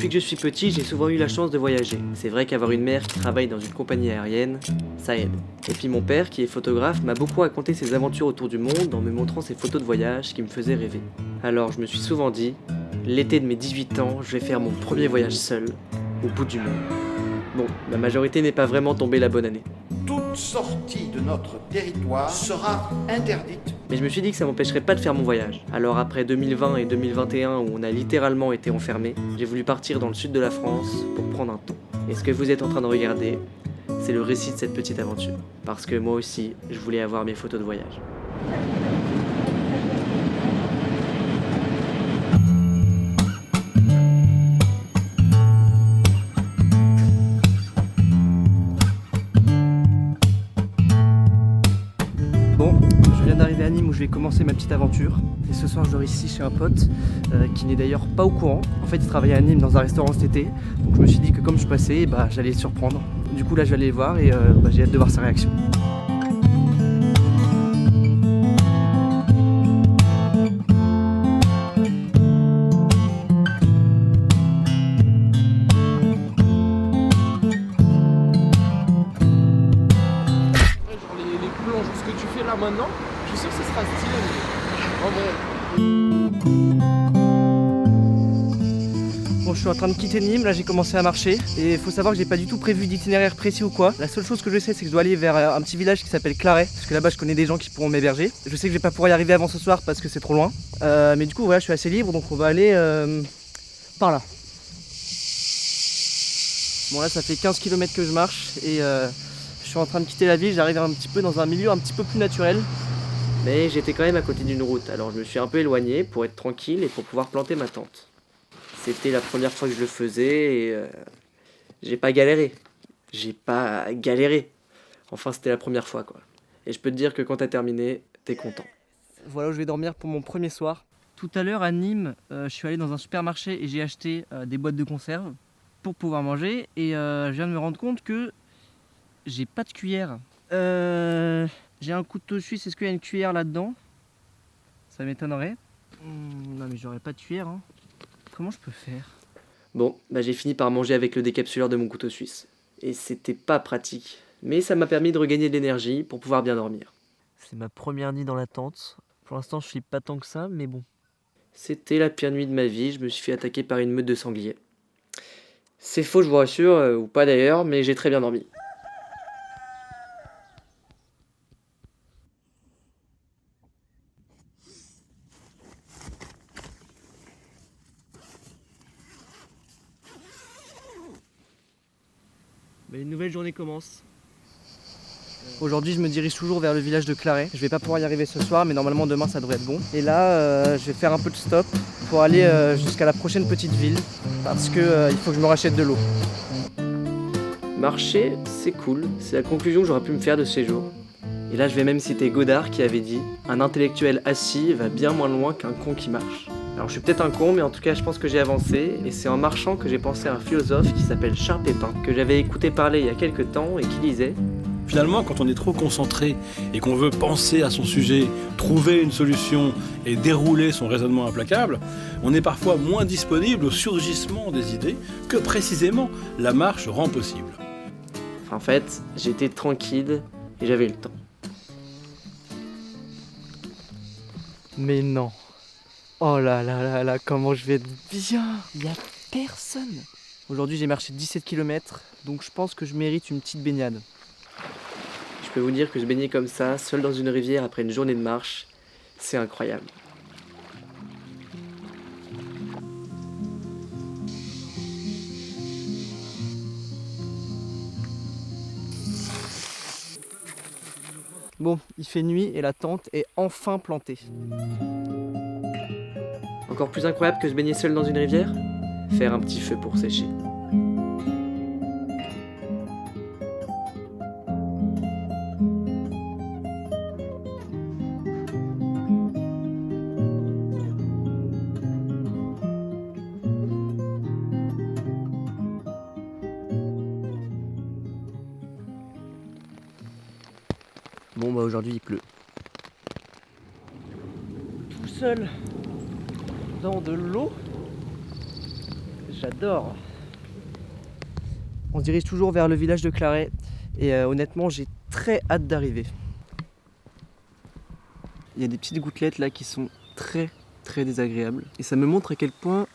Depuis que je suis petit, j'ai souvent eu la chance de voyager. C'est vrai qu'avoir une mère qui travaille dans une compagnie aérienne, ça aide. Et puis mon père, qui est photographe, m'a beaucoup raconté ses aventures autour du monde en me montrant ses photos de voyage qui me faisaient rêver. Alors je me suis souvent dit, l'été de mes 18 ans, je vais faire mon premier voyage seul, au bout du monde. Bon, la majorité n'est pas vraiment tombée la bonne année. Toute sortie de notre territoire sera interdite. Mais je me suis dit que ça m'empêcherait pas de faire mon voyage. Alors après 2020 et 2021 où on a littéralement été enfermés, j'ai voulu partir dans le sud de la France pour prendre un temps. Et ce que vous êtes en train de regarder, c'est le récit de cette petite aventure. Parce que moi aussi, je voulais avoir mes photos de voyage. Bon, je viens d'arriver à Nîmes où je vais commencer ma petite aventure. Et ce soir, je dors ici chez un pote qui n'est d'ailleurs pas au courant. En fait, il travaillait à Nîmes dans un restaurant cet été. Donc je me suis dit que comme je passais, j'allais le surprendre. Du coup, là, je vais aller le voir et j'ai hâte de voir sa réaction. Les plonges, ce que tu fais là maintenant, je suis sûr que ce sera stylé, mais en vrai. Bon, je suis en train de quitter Nîmes, là j'ai commencé à marcher et il faut savoir que j'ai pas du tout prévu d'itinéraire précis ou quoi. La seule chose que je sais, c'est que je dois aller vers un petit village qui s'appelle Claret, parce que là-bas je connais des gens qui pourront m'héberger. Je sais que je vais pas pouvoir y arriver avant ce soir parce que c'est trop loin, mais du coup voilà, je suis assez libre, donc on va aller par là. Bon, là ça fait 15 km que je marche et je suis en train de quitter la ville, j'arrive un petit peu dans un milieu un petit peu plus naturel. Mais j'étais quand même à côté d'une route, alors je me suis un peu éloigné pour être tranquille et pour pouvoir planter ma tente. C'était la première fois que je le faisais et j'ai pas galéré. Enfin, c'était la première fois, quoi. Et je peux te dire que quand t'as terminé, t'es content. Voilà où je vais dormir pour mon premier soir. Tout à l'heure à Nîmes, je suis allé dans un supermarché et j'ai acheté des boîtes de conserve pour pouvoir manger. Et je viens de me rendre compte que j'ai pas de cuillère. J'ai un couteau suisse, est-ce qu'il y a une cuillère là-dedans? Ça m'étonnerait. Non mais j'aurais pas de cuillère, hein. Comment je peux faire? Bon, j'ai fini par manger avec le décapsuleur de mon couteau suisse. Et c'était pas pratique. Mais ça m'a permis de regagner de l'énergie pour pouvoir bien dormir. C'est ma première nuit dans la tente. Pour l'instant, je flippe pas tant que ça, mais bon. C'était la pire nuit de ma vie, je me suis fait attaquer par une meute de sangliers. C'est faux, je vous rassure, ou pas d'ailleurs, mais j'ai très bien dormi. Une nouvelle journée commence. Aujourd'hui, je me dirige toujours vers le village de Claret. Je vais pas pouvoir y arriver ce soir, mais normalement demain ça devrait être bon. Et là, je vais faire un peu de stop pour aller jusqu'à la prochaine petite ville parce que il faut que je me rachète de l'eau. Marcher, c'est cool. C'est la conclusion que j'aurais pu me faire de ce séjour. Et là, je vais même citer Godard qui avait dit « Un intellectuel assis va bien moins loin qu'un con qui marche ». Alors je suis peut-être un con, mais en tout cas je pense que j'ai avancé, et c'est en marchant que j'ai pensé à un philosophe qui s'appelle Charles Pépin, que j'avais écouté parler il y a quelques temps et qui disait « Finalement, quand on est trop concentré et qu'on veut penser à son sujet, trouver une solution et dérouler son raisonnement implacable, on est parfois moins disponible au surgissement des idées que précisément la marche rend possible. » En fait, j'étais tranquille et j'avais le temps. Mais non. Oh là là là là, comment je vais être bien. Il n'y a personne. Aujourd'hui, j'ai marché 17 km, donc je pense que je mérite une petite baignade. Je peux vous dire que se baigner comme ça, seul dans une rivière après une journée de marche, c'est incroyable. Bon, il fait nuit et la tente est enfin plantée. Encore plus incroyable que se baigner seul dans une rivière? Faire un petit feu pour sécher. Bon aujourd'hui il pleut. Tout seul dans de l'eau, J'adore. On se dirige toujours vers le village de Claret et honnêtement j'ai très hâte d'arriver. Il y a des petites gouttelettes là qui sont très désagréables et ça me montre à quel point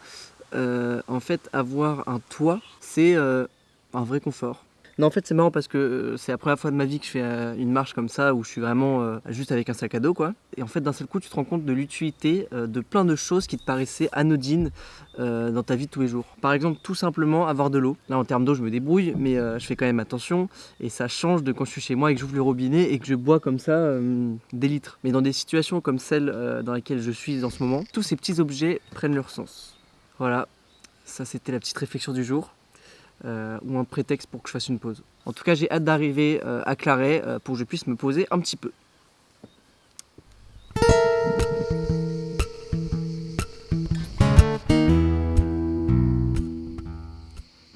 en fait avoir un toit c'est un vrai confort. Non, en fait c'est marrant parce que c'est la première fois de ma vie que je fais une marche comme ça où je suis vraiment juste avec un sac à dos quoi. Et en fait d'un seul coup tu te rends compte de l'utilité de plein de choses qui te paraissaient anodines dans ta vie de tous les jours. Par exemple tout simplement avoir de l'eau. Là en termes d'eau je me débrouille mais je fais quand même attention et ça change de quand je suis chez moi et que j'ouvre le robinet et que je bois comme ça des litres. Mais dans des situations comme celle dans laquelle je suis en ce moment, tous ces petits objets prennent leur sens. Voilà, ça c'était la petite réflexion du jour. Ou un prétexte pour que je fasse une pause. En tout cas, j'ai hâte d'arriver à Claret pour que je puisse me poser un petit peu.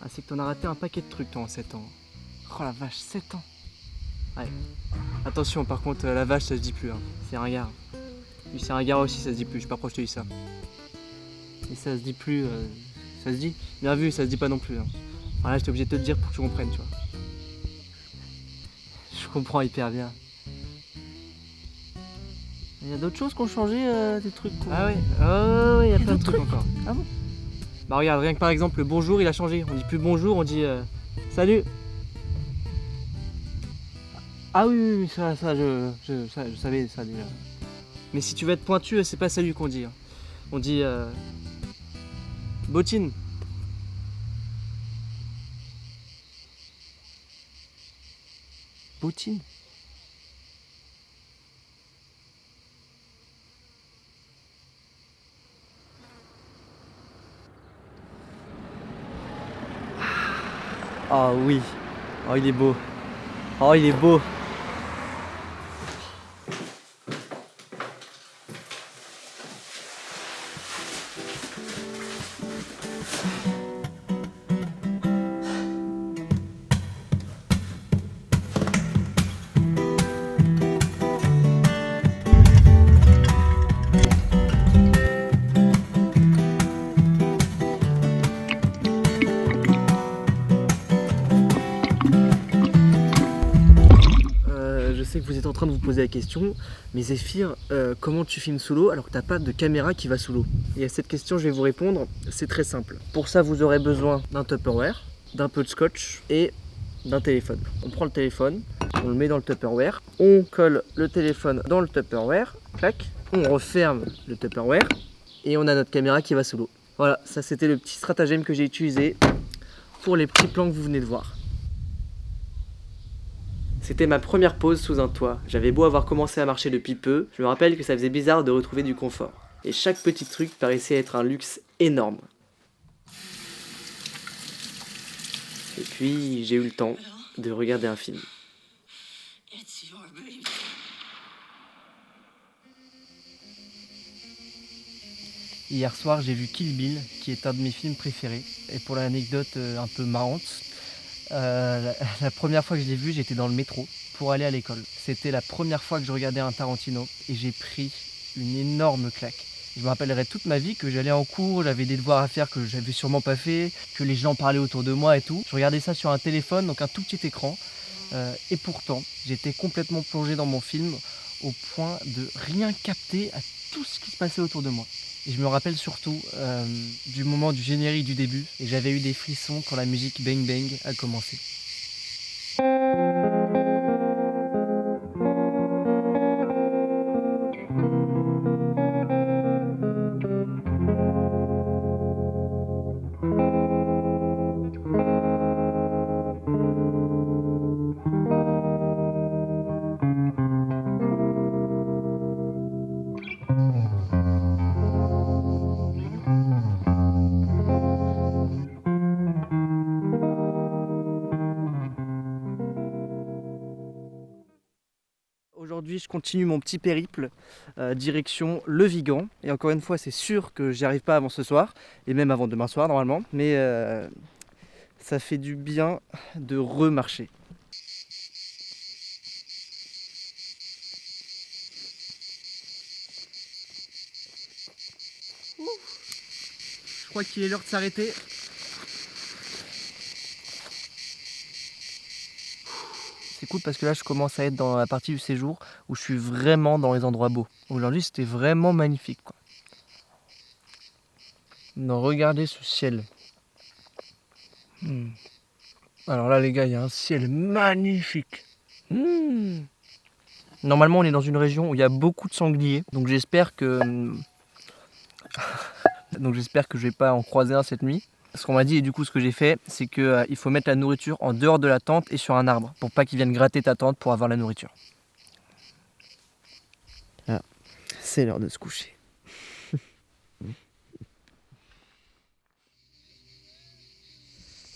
Ah, c'est que t'en as raté un paquet de trucs toi en 7 ans. Oh la vache, 7 ans. Ouais. Attention, par contre, la vache ça se dit plus. Hein. C'est un gars. Lui, c'est un gars aussi, ça se dit plus. Je sais pas pourquoi je te dis ça. Et ça se dit plus. Ça se dit. Bien vu, ça se dit pas non plus. Hein. Voilà, j'étais obligé de te le dire pour que tu comprennes, tu vois. Je comprends hyper bien. Il y a d'autres choses qui ont changé, des trucs quoi. Ah oui, il y a plein de trucs encore. Ah bon? Bah regarde, rien que par exemple le bonjour il a changé. On dit plus bonjour, on dit salut. Ah oui, ça je savais ça déjà. Mais si tu veux être pointu, c'est pas salut qu'on dit. Hein. On dit bottine. Bottine. Ah oui. Oh il est beau. Oh il est beau. Je sais que vous êtes en train de vous poser la question, mais Zéphyr, comment tu filmes sous l'eau alors que t'as pas de caméra qui va sous l'eau? Et à cette question, je vais vous répondre, c'est très simple. Pour ça, vous aurez besoin d'un Tupperware, d'un peu de scotch et d'un téléphone. On prend le téléphone, on le met dans le Tupperware, on colle le téléphone dans le Tupperware, clac, on referme le Tupperware et on a notre caméra qui va sous l'eau. Voilà, ça c'était le petit stratagème que j'ai utilisé pour les petits plans que vous venez de voir. C'était ma première pause sous un toit. J'avais beau avoir commencé à marcher depuis peu, je me rappelle que ça faisait bizarre de retrouver du confort. Et chaque petit truc paraissait être un luxe énorme. Et puis j'ai eu le temps de regarder un film. Hier soir j'ai vu Kill Bill, qui est un de mes films préférés. Et pour l'anecdote un peu marrante, la première fois que je l'ai vu, j'étais dans le métro pour aller à l'école. C'était la première fois que je regardais un Tarantino et j'ai pris une énorme claque. Je me rappellerai toute ma vie que j'allais en cours, j'avais des devoirs à faire que j'avais sûrement pas fait, que les gens parlaient autour de moi et tout. Je regardais ça sur un téléphone, donc un tout petit écran. Et pourtant, j'étais complètement plongé dans mon film au point de rien capter à tout ce qui se passait autour de moi. Et je me rappelle surtout du moment du générique du début, et j'avais eu des frissons quand la musique Bang Bang a commencé. Aujourd'hui, je continue mon petit périple direction Le Vigan. Et encore une fois, c'est sûr que j'y arrive pas avant ce soir, et même avant demain soir normalement. Mais ça fait du bien de remarcher. Je crois qu'il est l'heure de s'arrêter. cool parce que là je commence à être dans la partie du séjour où je suis vraiment dans les endroits beaux. Aujourd'hui c'était vraiment magnifique, quoi. Non, regardez ce ciel. Alors là les gars, il y a un ciel magnifique. Normalement on est dans une région où il y a beaucoup de sangliers, donc j'espère que je vais pas en croiser un cette nuit. Ce qu'on m'a dit et du coup ce que j'ai fait, c'est que il faut mettre la nourriture en dehors de la tente et sur un arbre pour pas qu'ils viennent gratter ta tente pour avoir la nourriture. Ah, c'est l'heure de se coucher.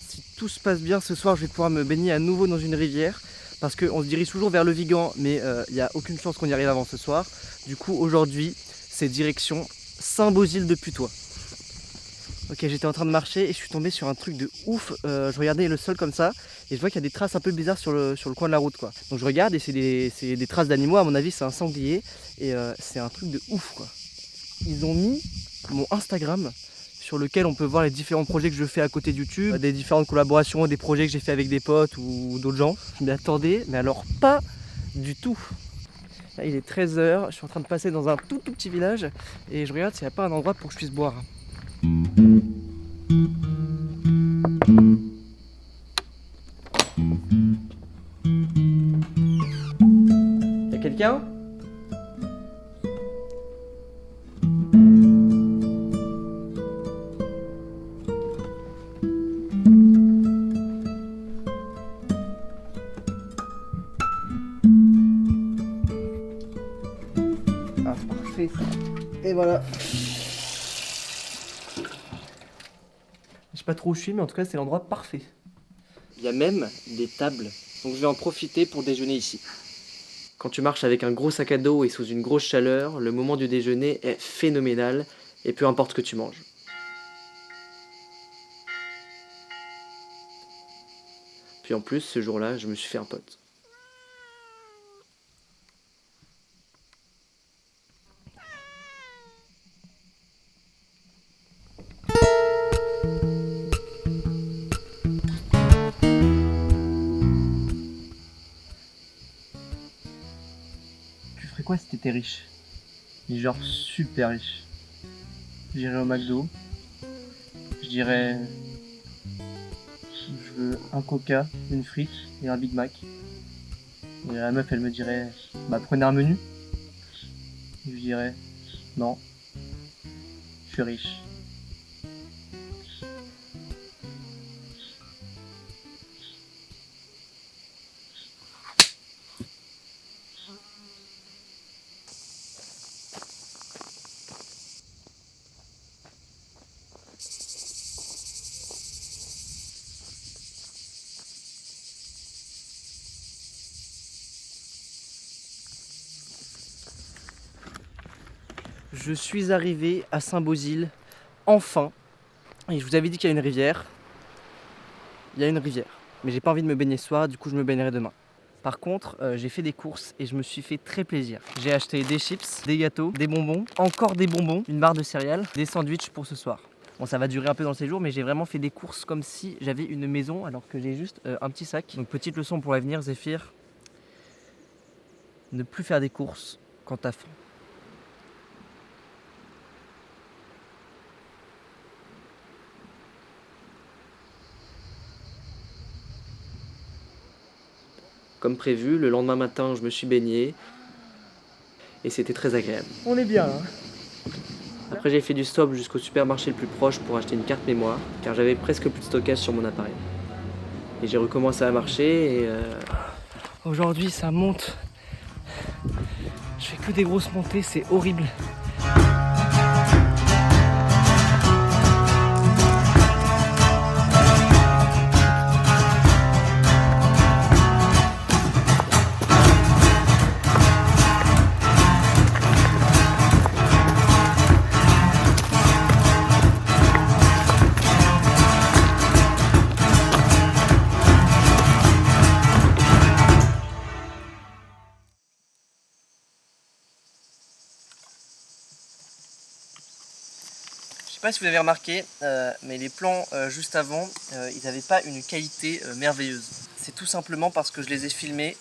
Si tout se passe bien ce soir, je vais pouvoir me baigner à nouveau dans une rivière parce qu'on se dirige toujours vers le Vigan, mais il n'y a aucune chance qu'on y arrive avant ce soir. Du coup aujourd'hui, c'est direction Saint-Beauzile de Putois. Ok, j'étais en train de marcher et je suis tombé sur un truc de ouf. Je regardais le sol comme ça et je vois qu'il y a des traces un peu bizarres sur le coin de la route, quoi. Donc je regarde et c'est des traces d'animaux, à mon avis c'est un sanglier et c'est un truc de ouf, quoi. Ils ont mis mon Instagram sur lequel on peut voir les différents projets que je fais à côté de YouTube, des différentes collaborations, des projets que j'ai fait avec des potes ou d'autres gens. Je m'y attendais, mais alors pas du tout. Là il est 13 h, je suis en train de passer dans un tout petit village et je regarde s'il n'y a pas un endroit pour que je puisse boire. Y'a quelqu'un ? Ah, parfait. Et voilà. Je sais pas trop où je suis, mais en tout cas c'est l'endroit parfait. Il y a même des tables, donc je vais en profiter pour déjeuner ici. Quand tu marches avec un gros sac à dos et sous une grosse chaleur, le moment du déjeuner est phénoménal, et peu importe ce que tu manges. Puis en plus, ce jour-là, je me suis fait un pote. Tu ferais quoi si t'étais riche? Mais genre super riche. J'irais au McDo. Je dirais... Je veux un Coca, une frite et un Big Mac. Et la meuf elle me dirait... Bah prenez un menu. Et je dirais... Non. Je suis riche. Je suis arrivé à Saint-Beauzile, enfin. Et je vous avais dit qu'il y a une rivière. Il y a une rivière. Mais j'ai pas envie de me baigner ce soir, du coup je me baignerai demain. Par contre, j'ai fait des courses et je me suis fait très plaisir. J'ai acheté des chips, des gâteaux, des bonbons, encore des bonbons, une barre de céréales, des sandwichs pour ce soir. Bon, ça va durer un peu dans le séjour, mais j'ai vraiment fait des courses comme si j'avais une maison alors que j'ai juste un petit sac. Donc petite leçon pour l'avenir, Zéphyr. Ne plus faire des courses quand t'as faim. Comme prévu, le lendemain matin, je me suis baigné et c'était très agréable. On est bien là. Après, j'ai fait du stop jusqu'au supermarché le plus proche pour acheter une carte mémoire, car j'avais presque plus de stockage sur mon appareil. Et j'ai recommencé à marcher et... Aujourd'hui, ça monte. Je fais que des grosses montées, c'est horrible. Je sais pas si vous avez remarqué, mais les plans juste avant, ils n'avaient pas une qualité merveilleuse. C'est tout simplement parce que je les ai filmés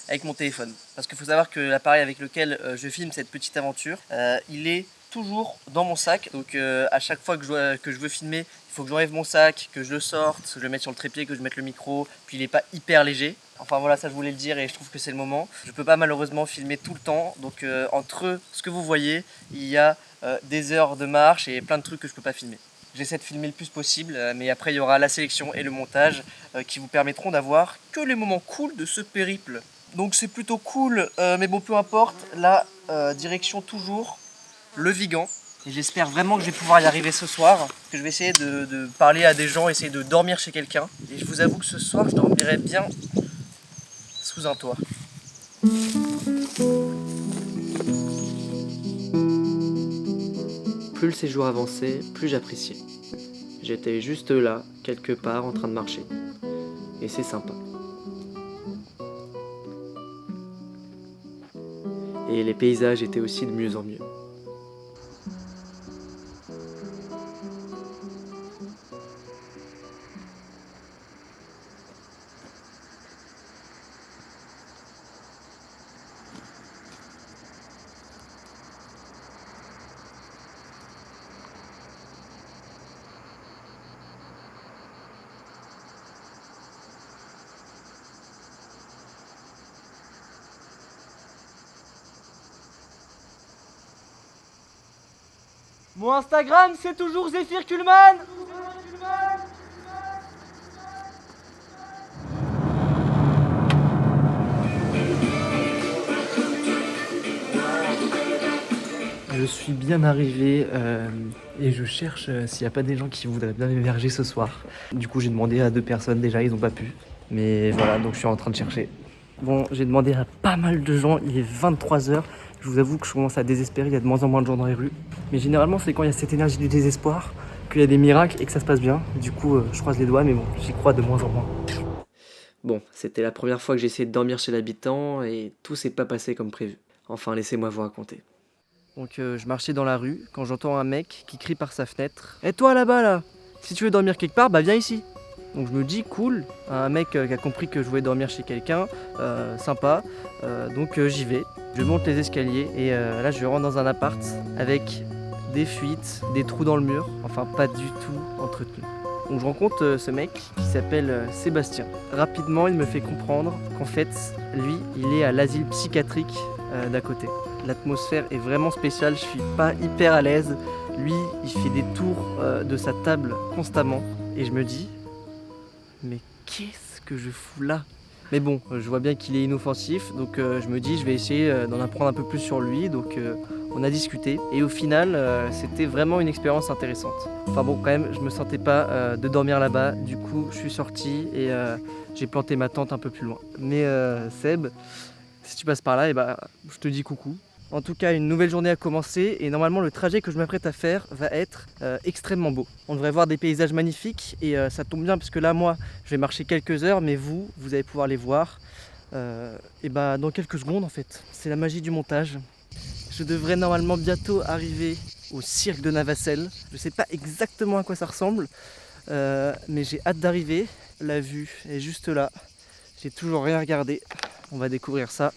avec mon téléphone. Parce qu'il faut savoir que l'appareil avec lequel je filme cette petite aventure, il est toujours dans mon sac. Donc à chaque fois que je veux filmer, il faut que j'enlève mon sac, que je le sorte, que je le mette sur le trépied, que je mette le micro. Puis il n'est pas hyper léger. Enfin voilà, ça je voulais le dire et je trouve que c'est le moment. Je ne peux pas malheureusement filmer tout le temps. Donc entre ce que vous voyez, il y a des heures de marche et plein de trucs que je ne peux pas filmer. J'essaie de filmer le plus possible, mais après il y aura la sélection et le montage qui vous permettront d'avoir que les moments cool de ce périple. Donc c'est plutôt cool, mais bon peu importe. Là, direction toujours le Vigan. Et j'espère vraiment que je vais pouvoir y arriver ce soir. Que je vais essayer de parler à des gens, essayer de dormir chez quelqu'un. Et je vous avoue que ce soir, je dormirai bien sous un toit. Plus le séjour avançait, plus j'appréciais. J'étais juste là, quelque part, en train de marcher. Et c'est sympa. Et les paysages étaient aussi de mieux en mieux. Mon Instagram, c'est toujours Zéphyr Kuhlman. Je suis bien arrivé et je cherche s'il n'y a pas des gens qui voudraient bien m'héberger ce soir. Du coup, j'ai demandé à 2 personnes déjà, ils n'ont pas pu. Mais voilà, donc je suis en train de chercher. Bon, j'ai demandé à pas mal de gens, il est 23 h. Je vous avoue que je commence à désespérer, il y a de moins en moins de gens dans les rues. Mais généralement, c'est quand il y a cette énergie du désespoir qu'il y a des miracles et que ça se passe bien. Du coup, je croise les doigts, mais bon, j'y crois de moins en moins. Bon, c'était la première fois que j'ai essayé de dormir chez l'habitant et tout s'est pas passé comme prévu. Enfin, laissez-moi vous raconter. Donc, je marchais dans la rue quand j'entends un mec qui crie par sa fenêtre « Et toi là-bas, là, si tu veux dormir quelque part, bah viens ici !» Donc je me dis cool, un mec qui a compris que je voulais dormir chez quelqu'un, sympa, donc j'y vais. Je monte les escaliers et là je rentre dans un appart avec des fuites, des trous dans le mur, enfin pas du tout entretenu. Donc je rencontre ce mec qui s'appelle Sébastien. Rapidement il me fait comprendre qu'en fait lui il est à l'asile psychiatrique d'à côté. L'atmosphère est vraiment spéciale, je suis pas hyper à l'aise. Lui il fait des tours de sa table constamment et je me dis mais qu'est-ce que je fous là? Mais bon, je vois bien qu'il est inoffensif, donc je me dis je vais essayer d'en apprendre un peu plus sur lui, donc on a discuté. Et au final, c'était vraiment une expérience intéressante. Enfin bon, quand même, je me sentais pas de dormir là-bas, du coup je suis sorti et j'ai planté ma tente un peu plus loin. Mais Seb, si tu passes par là, je te dis coucou. En tout cas, une nouvelle journée a commencé et normalement le trajet que je m'apprête à faire va être extrêmement beau. On devrait voir des paysages magnifiques et ça tombe bien parce que là, moi, je vais marcher quelques heures, mais vous allez pouvoir les voir dans quelques secondes en fait. C'est la magie du montage. Je devrais normalement bientôt arriver au cirque de Navacelles. Je ne sais pas exactement à quoi ça ressemble, mais j'ai hâte d'arriver. La vue est juste là. J'ai toujours rien regardé. On va découvrir ça.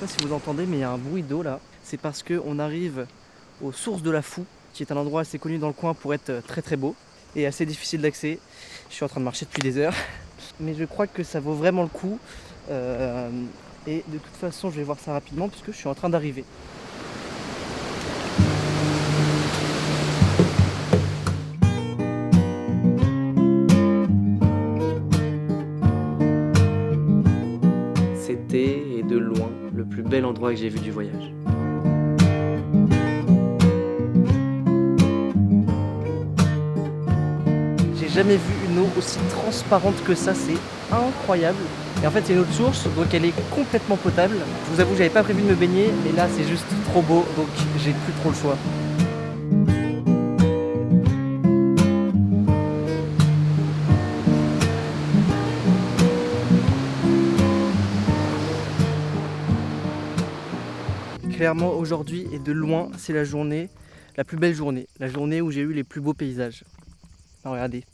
Si vous entendez, mais il y a un bruit d'eau là, c'est parce qu'on arrive aux sources de la Foux, qui est un endroit assez connu dans le coin pour être très très beau et assez difficile d'accès. Je suis en train de marcher depuis des heures, mais je crois que ça vaut vraiment le coup et de toute façon je vais voir ça rapidement puisque je suis en train d'arriver. C'était et de loin le plus bel endroit que j'ai vu du voyage. J'ai jamais vu une eau aussi transparente que ça, c'est incroyable. Et en fait c'est une eau de source, donc elle est complètement potable. Je vous avoue que j'avais pas prévu de me baigner, mais là c'est juste trop beau, donc j'ai plus trop le choix. Clairement aujourd'hui et de loin, c'est la journée, la plus belle journée. La journée où j'ai eu les plus beaux paysages. Alors, regardez.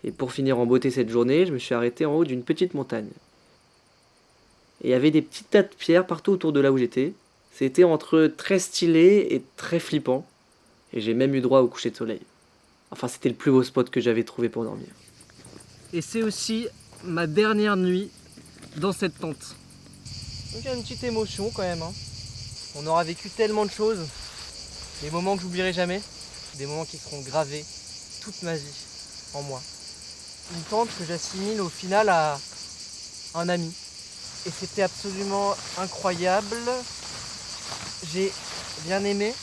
Et pour finir en beauté cette journée, je me suis arrêté en haut d'une petite montagne. Et il y avait des petits tas de pierres partout autour de là où j'étais. C'était entre très stylé et très flippant. Et j'ai même eu droit au coucher de soleil. Enfin, c'était le plus beau spot que j'avais trouvé pour dormir. Et c'est aussi ma dernière nuit dans cette tente. Donc il y a une petite émotion quand même. On aura vécu tellement de choses. Des moments que j'oublierai jamais. Des moments qui seront gravés toute ma vie en moi. Une tente que j'assimile au final à un ami. Et c'était absolument incroyable. J'ai bien aimé.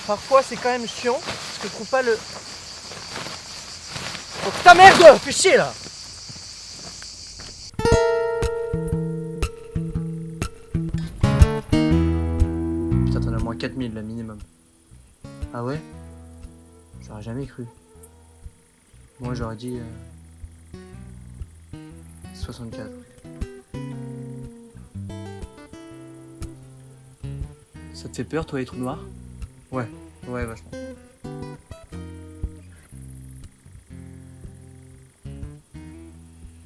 Parfois c'est quand même chiant, parce que je trouve pas le... Oh putain merde, fais chier là. Putain t'en as moins 4000 là minimum. Ah ouais? J'aurais jamais cru. Moi j'aurais dit 64. Ça te fait peur toi les trous noirs? Ouais, vachement.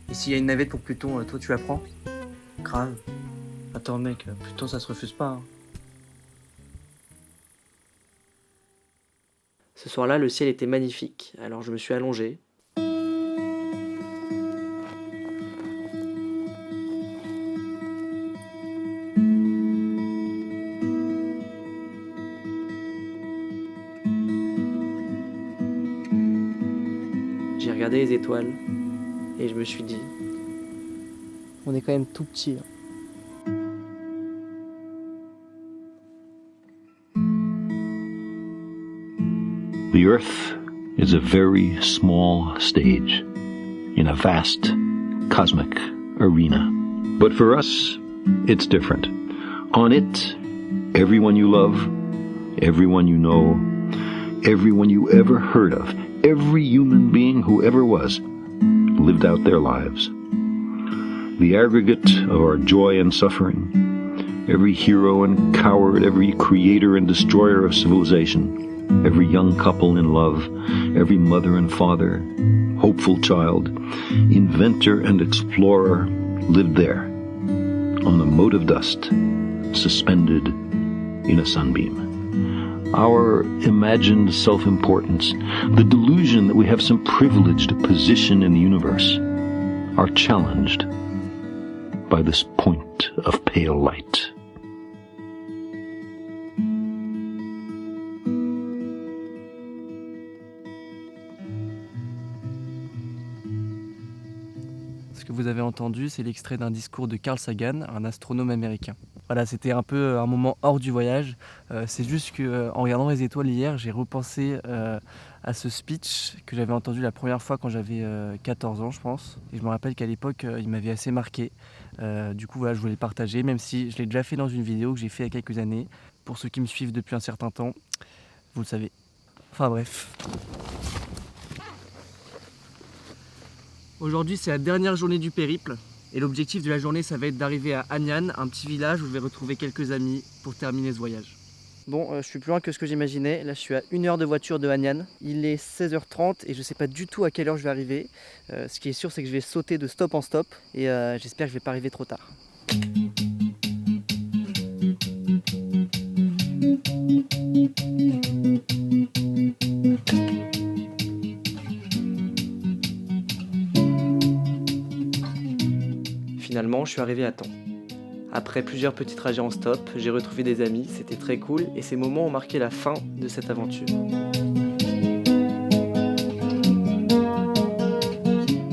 Et s'il y a une navette pour Pluton, toi tu la prends? Grave. Attends mec, Pluton ça se refuse pas. Ce soir-là, le ciel était magnifique, alors je me suis allongé. J'ai regardé les étoiles et je me suis dit, on est quand même tout petit. The Earth is a very small stage in a vast cosmic arena. But for us, it's different. On it, everyone you love, everyone you know, everyone you ever heard of, every human being who ever was, lived out their lives. The aggregate of our joy and suffering, every hero and coward, every creator and destroyer of civilization, every young couple in love, every mother and father, hopeful child, inventor and explorer lived there, on the mote of dust, suspended in a sunbeam. Our imagined self-importance, the delusion that we have some privileged position in the universe, are challenged by this point of pale light. Ce que vous avez entendu, c'est l'extrait d'un discours de Carl Sagan, un astronome américain. Voilà, c'était un peu un moment hors du voyage. C'est juste qu'en regardant les étoiles hier, j'ai repensé à ce speech que j'avais entendu la première fois quand j'avais 14 ans, je pense. Et je me rappelle qu'à l'époque, il m'avait assez marqué. Du coup, voilà, je voulais le partager, même si je l'ai déjà fait dans une vidéo que j'ai fait il y a quelques années. Pour ceux qui me suivent depuis un certain temps, vous le savez. Enfin bref. Aujourd'hui, c'est la dernière journée du périple. Et l'objectif de la journée, ça va être d'arriver à Anyang, un petit village où je vais retrouver quelques amis pour terminer ce voyage. Bon, je suis plus loin que ce que j'imaginais. Là, je suis à 1 heure de voiture de Anyang. Il est 16h30 et je sais pas du tout à quelle heure je vais arriver. Ce qui est sûr, c'est que je vais sauter de stop en stop et j'espère que je vais pas arriver trop tard. Finalement, je suis arrivé à temps. Après plusieurs petits trajets en stop, j'ai retrouvé des amis, c'était très cool et ces moments ont marqué la fin de cette aventure.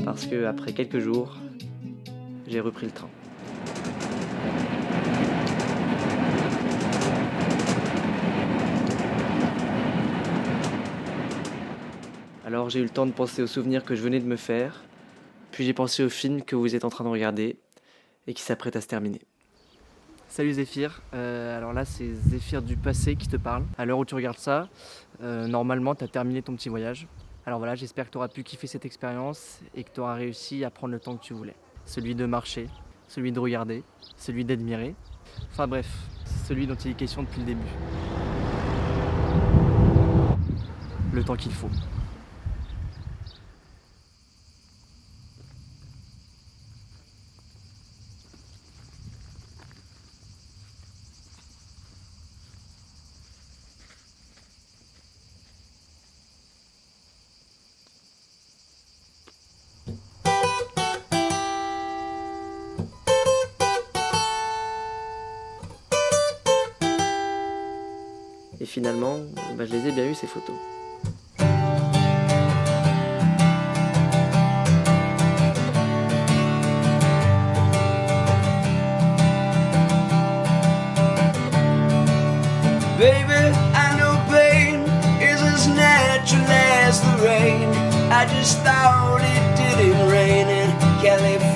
Parce que après quelques jours, j'ai repris le train. Alors j'ai eu le temps de penser aux souvenirs que je venais de me faire, puis j'ai pensé au film que vous êtes en train de regarder et qui s'apprête à se terminer. Salut Zéphyr, alors là c'est Zéphyr du passé qui te parle. À l'heure où tu regardes ça, normalement tu as terminé ton petit voyage. Alors voilà, j'espère que tu auras pu kiffer cette expérience et que tu auras réussi à prendre le temps que tu voulais. Celui de marcher, celui de regarder, celui d'admirer. Enfin bref, celui dont il est question depuis le début. Le temps qu'il faut. Et finalement, je les ai bien eues ces photos. Baby, I know pain is as natural as the rain. I just thought it didn't rain in California.